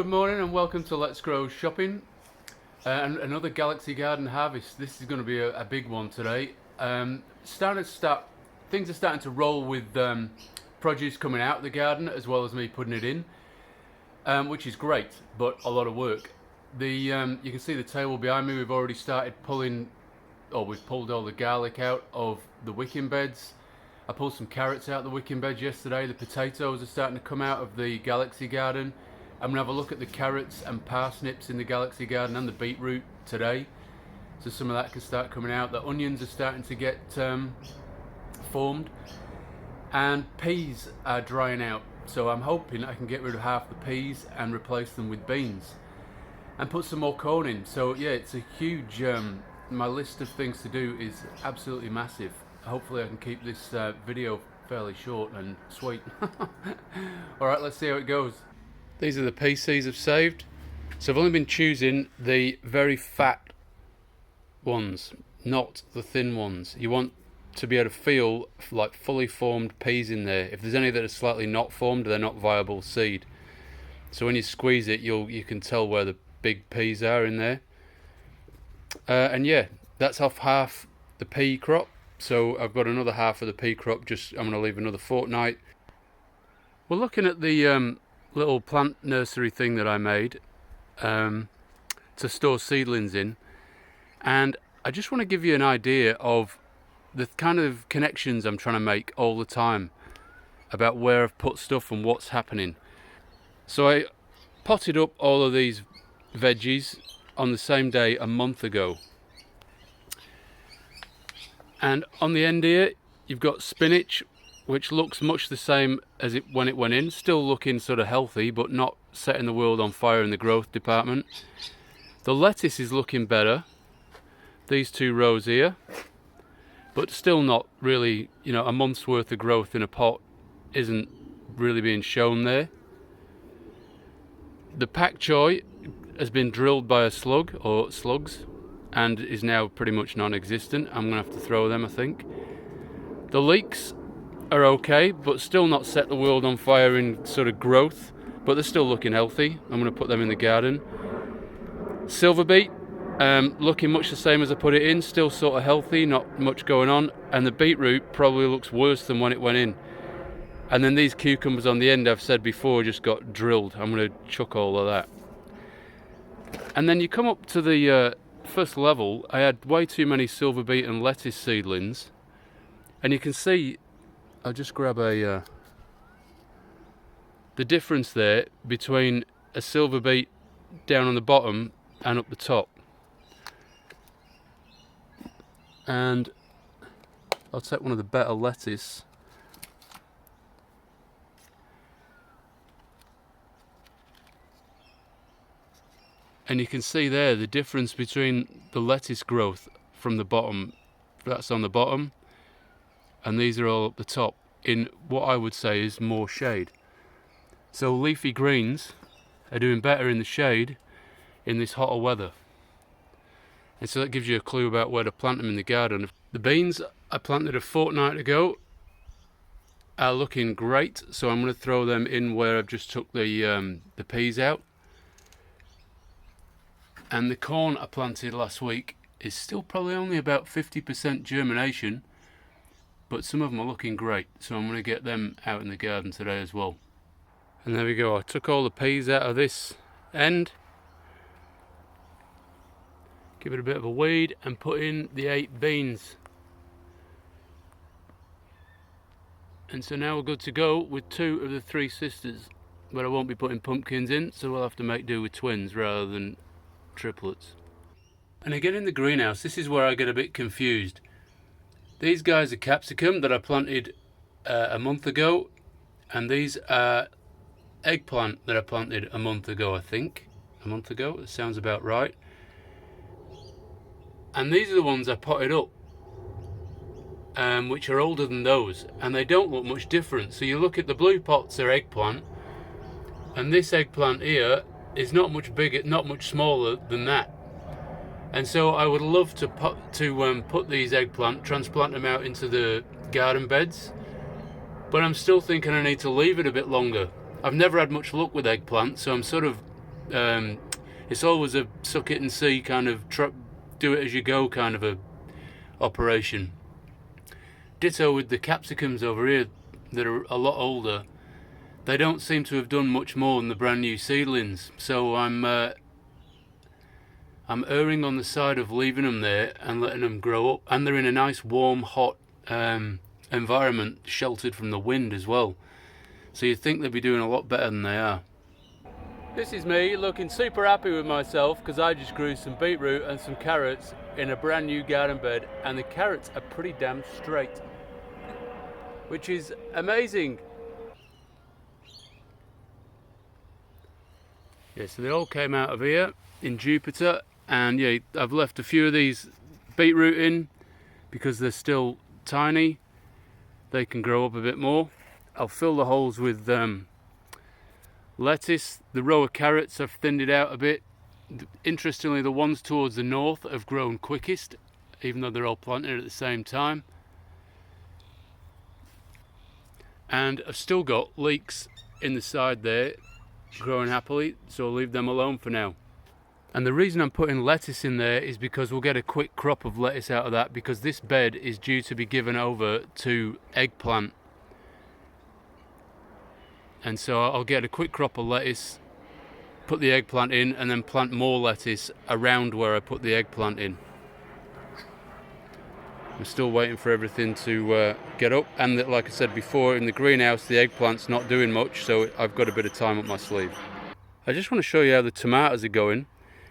Good morning and welcome to Let's Grow Shopping and another Galaxy Garden harvest. This is going to be a big one today. Things are starting to roll with produce coming out of the garden as well as me putting it in, which is great, but a lot of work. You can see the table behind me. We've already started we've pulled all the garlic out of the wicking beds. I pulled some carrots out of the wicking beds yesterday. The potatoes are starting to come out of the Galaxy Garden. I'm going to have a look at the carrots and parsnips in the Galaxy Garden and the beetroot today. So some of that can start coming out. The onions are starting to get formed. And peas are drying out. So I'm hoping I can get rid of half the peas and replace them with beans. And put some more corn in. So yeah, it's a huge... my list of things to do is absolutely massive. Hopefully I can keep this video fairly short and sweet. Alright, let's see how it goes. These are the pea seeds I've saved. So I've only been choosing the very fat ones, not the thin ones. You want to be able to feel like fully formed peas in there. If there's any that are slightly not formed, they're not viable seed. So when you squeeze it, you can tell where the big peas are in there. And yeah, that's off half the pea crop. So I've got another half of the pea crop. I'm going to leave another fortnight. We're looking at the little plant nursery thing that I made to store seedlings in, and I just want to give you an idea of the kind of connections I'm trying to make all the time about where I've put stuff and what's happening. So I potted up all of these veggies on the same day a month ago. And on the end here, you've got spinach, which looks much the same as when it went in. Still looking sort of healthy, but not setting the world on fire in the growth department. The lettuce is looking better, these two rows here, but still not really, a month's worth of growth in a pot isn't really being shown there. The pak choi has been drilled by a slug, or slugs, and is now pretty much non-existent. I'm going to have to throw them, I think. The leeks are okay, but still not set the world on fire in sort of growth, but they're still looking healthy. I'm going to put them in the garden. Silver beet, looking much the same as I put it in, still sort of healthy, not much going on. And the beetroot probably looks worse than when it went in. And then these cucumbers on the end, I've said before, just got drilled. I'm going to chuck all of that. And then you come up to the first level. I had way too many silver beet and lettuce seedlings, and you can see, I'll just grab the difference there between a silver beet down on the bottom and up the top. And I'll take one of the better lettuce. And you can see there the difference between the lettuce growth from the bottom, that's on the bottom, and these are all up the top in what I would say is more shade. So leafy greens are doing better in the shade in this hotter weather. And so that gives you a clue about where to plant them in the garden. The beans I planted a fortnight ago are looking great, so I'm going to throw them in where I've just took the peas out. And the corn I planted last week is still probably only about 50% germination, but some of them are looking great, so I'm going to get them out in the garden today as well. And there we go, I took all the peas out of this end, give it a bit of a weed, and put in the 8 beans. And so now we're good to go with 2 of the 3 sisters, but I won't be putting pumpkins in, so we'll have to make do with twins rather than triplets. And again in the greenhouse, this is where I get a bit confused. These guys are capsicum that I planted a month ago, and these are eggplant that I planted a month ago, I think. A month ago, that sounds about right. And these are the ones I potted up, which are older than those, and they don't look much different. So you look at the blue pots are eggplant, and this eggplant here is not much bigger, not much smaller than that. And so I would love to put these eggplant, transplant them out into the garden beds, but I'm still thinking I need to leave it a bit longer. I've never had much luck with eggplant, so I'm sort of It's always a suck it and see kind of do it as you go kind of a operation. Ditto with the capsicums over here that are a lot older. They don't seem to have done much more than the brand new seedlings, so I'm erring on the side of leaving them there and letting them grow up, and they're in a nice warm hot environment, sheltered from the wind as well, so you'd think they'd be doing a lot better than they are. This is me looking super happy with myself because I just grew some beetroot and some carrots in a brand new garden bed, and the carrots are pretty damn straight, which is amazing. Yeah, so they all came out of here in Jupiter, and yeah, I've left a few of these beetroot in because they're still tiny. They can grow up a bit more. I'll fill the holes with lettuce. The row of carrots I've thinned it out a bit. Interestingly, the ones towards the north have grown quickest, even though they're all planted at the same time. And I've still got leeks in the side there growing happily, so I'll leave them alone for now. And the reason I'm putting lettuce in there is because we'll get a quick crop of lettuce out of that, because this bed is due to be given over to eggplant, and so I'll get a quick crop of lettuce, put the eggplant in, and then plant more lettuce around where I put the eggplant in. I'm still waiting for everything to get up, and like I said before, in the greenhouse the eggplant's not doing much, so I've got a bit of time up my sleeve. I just want to show you how the tomatoes are going.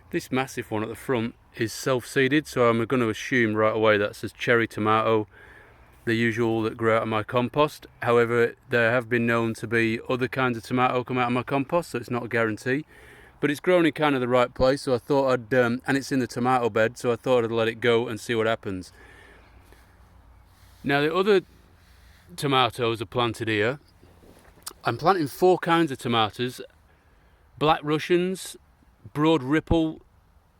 This massive one at the front is self-seeded, so I'm going to assume right away that's a cherry tomato, the usual that grow out of my compost. However, there have been known to be other kinds of tomato come out of my compost, so it's not a guarantee. But it's grown in kind of the right place, so I thought I'd, and it's in the tomato bed, so I thought I'd let it go and see what happens. Now the other tomatoes are planted here. I'm planting 4 kinds of tomatoes: Black Russians, Broad Ripple,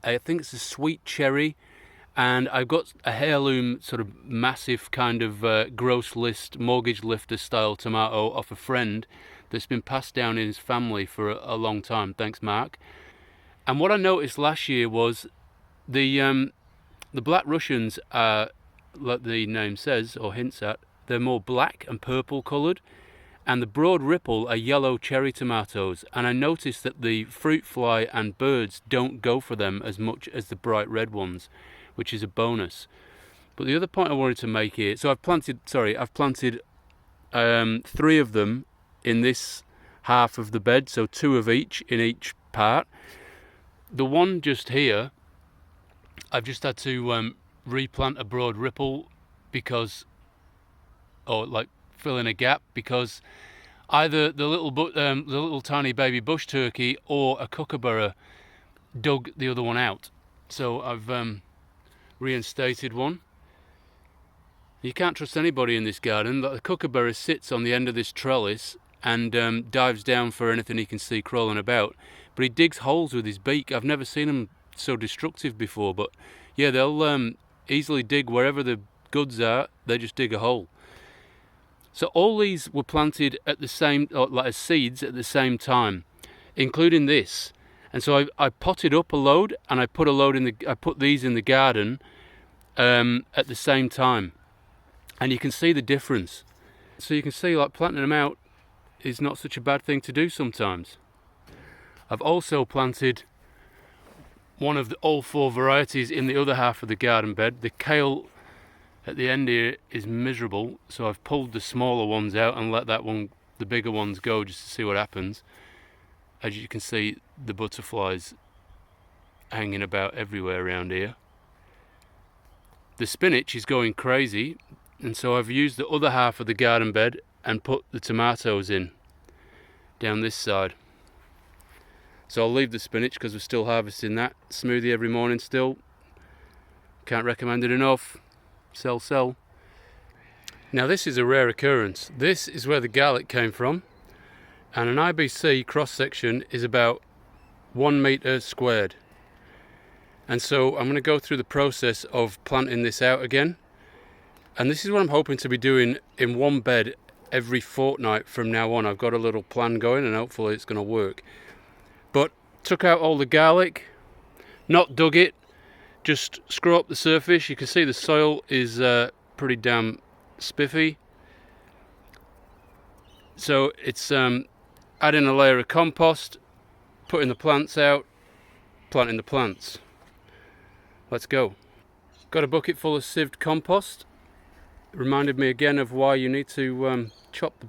I think it's a sweet cherry, and I've got a heirloom sort of massive kind of gross list mortgage lifter style tomato off a friend that's been passed down in his family for a long time. Thanks, Mark. And what I noticed last year was the Black Russians are, like the name says or hints at, they're more black and purple coloured, and the Broad Ripple are yellow cherry tomatoes, and I noticed that the fruit fly and birds don't go for them as much as the bright red ones, which is a bonus. But the other point I wanted to make here, so I've planted 3 of them in this half of the bed, so 2 of each in each part. The one just here, I've just had to replant a Broad Ripple because, or like fill in a gap, because either the little tiny baby bush turkey or a kookaburra dug the other one out. So I've reinstated one. You can't trust anybody in this garden. The kookaburra sits on the end of this trellis and dives down for anything he can see crawling about, but he digs holes with his beak. I've never seen him so destructive before, but yeah, they'll easily dig wherever the goods are. They just dig a hole. So all these were planted at the same, like as seeds at the same time, including this. And so I potted up a load, and I put these in the garden at the same time, and you can see the difference. So you can see, like, planting them out is not such a bad thing to do sometimes. I've also planted one of all 4 varieties in the other half of the garden bed. The kale at the end here is miserable, so I've pulled the smaller ones out and let the bigger ones go just to see what happens. As you can see, the butterflies hanging about everywhere around here. The spinach is going crazy, and so I've used the other half of the garden bed and put the tomatoes in down this side. So I'll leave the spinach because we're still harvesting that. Smoothie every morning still. Can't recommend it enough. Sell. Now this is a rare occurrence. This is where the garlic came from, and an IBC cross section is about 1 metre squared. And so I'm going to go through the process of planting this out again, and this is what I'm hoping to be doing in one bed every fortnight from now on. I've got a little plan going, and hopefully it's going to work. But took out all the garlic, not dug it, just screw up the surface. You can see the soil is pretty damn spiffy. So it's adding a layer of compost, putting the plants out, planting the plants. Let's go. Got a bucket full of sieved compost. It reminded me again of why you need to chop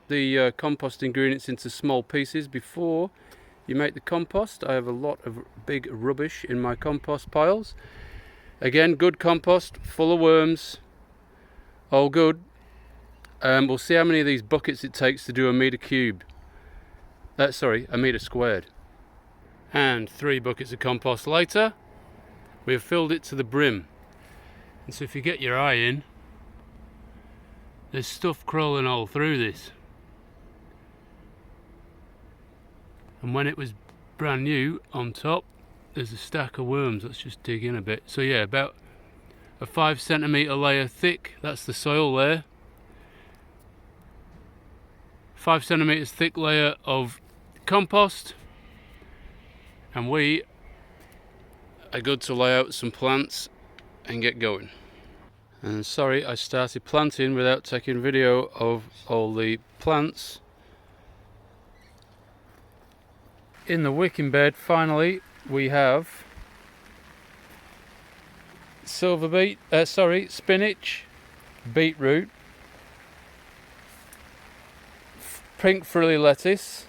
the compost ingredients into small pieces before you make the compost. I have a lot of big rubbish in my compost piles. Again, good compost, full of worms, all good. We'll see how many of these buckets it takes to do a metre cubed. A metre squared. And 3 buckets of compost later, we have filled it to the brim. And so if you get your eye in, there's stuff crawling all through this. And when it was brand new, on top, there's a stack of worms. Let's just dig in a bit. So yeah, about a 5 centimetre layer thick, that's the soil layer. 5 centimetres thick layer of compost, and we are good to lay out some plants and get going. And sorry, I started planting without taking video of all the plants. In the wicking bed, finally, we have spinach, beetroot, pink frilly lettuce,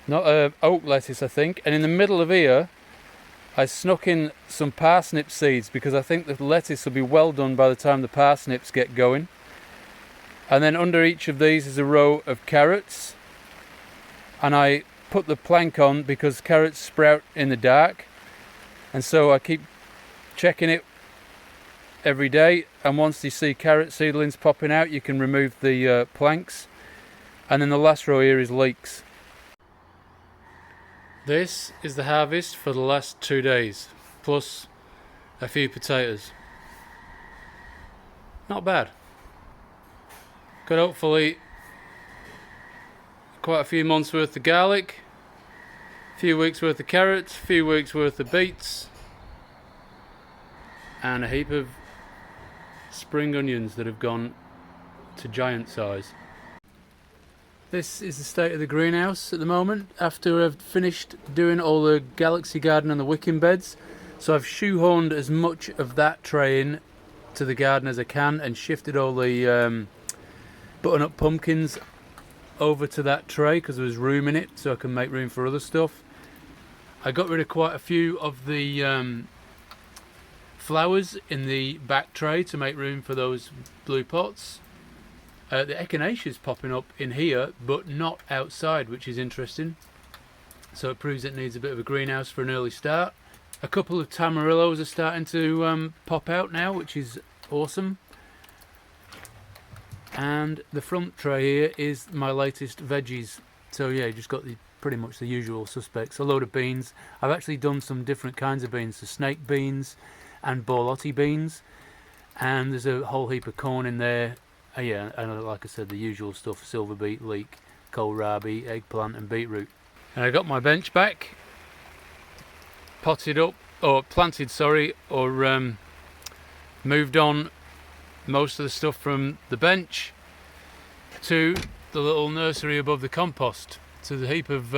not oak lettuce I think, and in the middle of here I snuck in some parsnip seeds because I think the lettuce will be well done by the time the parsnips get going. And then under each of these is a row of carrots, and I put the plank on because carrots sprout in the dark, and so I keep checking it every day, and once you see carrot seedlings popping out you can remove the planks. And then the last row here is leeks. This is the harvest for the last 2 days, plus a few potatoes. Not bad. Got hopefully quite a few months worth of garlic, a few weeks worth of carrots, a few weeks worth of beets, and a heap of spring onions that have gone to giant size. This is the state of the greenhouse at the moment after I've finished doing all the galaxy garden and the wicking beds. So I've shoehorned as much of that tray in to the garden as I can and shifted all the butternut pumpkins over to that tray because there was room in it, so I can make room for other stuff. I got rid of quite a few of the flowers in the back tray to make room for those blue pots. The echinacea is popping up in here, but not outside, which is interesting. So it proves it needs a bit of a greenhouse for an early start. A couple of tamarillos are starting to pop out now, which is awesome. And the front tray here is my latest veggies. So yeah, you just got pretty much the usual suspects. A load of beans. I've actually done some different kinds of beans, so snake beans and borlotti beans. And there's a whole heap of corn in there. Yeah, and like I said, the usual stuff: silver beet, leek, kohlrabi, eggplant and beetroot. And I got my bench back, planted, moved on most of the stuff from the bench to the little nursery above the compost, to the heap of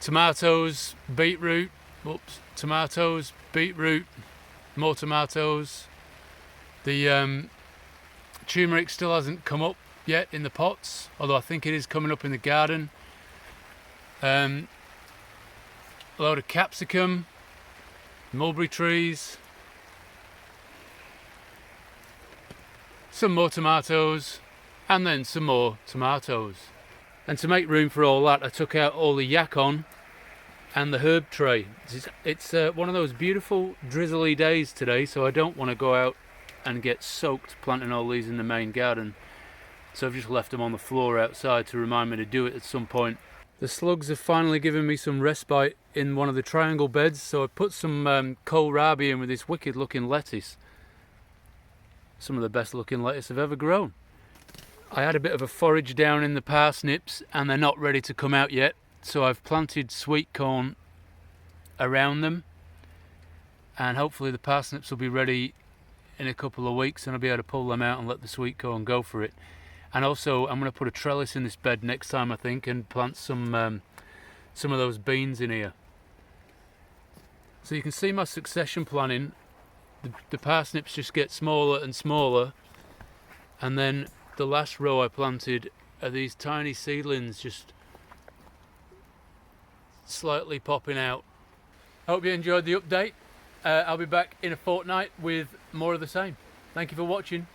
tomatoes, beetroot, more tomatoes. The turmeric still hasn't come up yet in the pots, although I think it is coming up in the garden. A load of capsicum, mulberry trees, some more tomatoes, and then some more tomatoes. And to make room for all that, I took out all the yacon and the herb tray. It's one of those beautiful drizzly days today, so I don't want to go out and get soaked planting all these in the main garden, so I've just left them on the floor outside to remind me to do it at some point. The slugs have finally given me some respite in one of the triangle beds, so I put some kohlrabi in with this wicked looking lettuce. Some of the best looking lettuce I've ever grown. I had a bit of a forage down in the parsnips and they're not ready to come out yet, So I've planted sweet corn around them, and hopefully the parsnips will be ready in a couple of weeks, and I'll be able to pull them out and let the sweet corn go for it. And also I'm going to put a trellis in this bed next time, I think, and plant some of those beans in here. So you can see my succession planning. The parsnips just get smaller and smaller, and then the last row I planted are these tiny seedlings just slightly popping out. I hope you enjoyed the update. I'll be back in a fortnight with more of the same. Thank you for watching.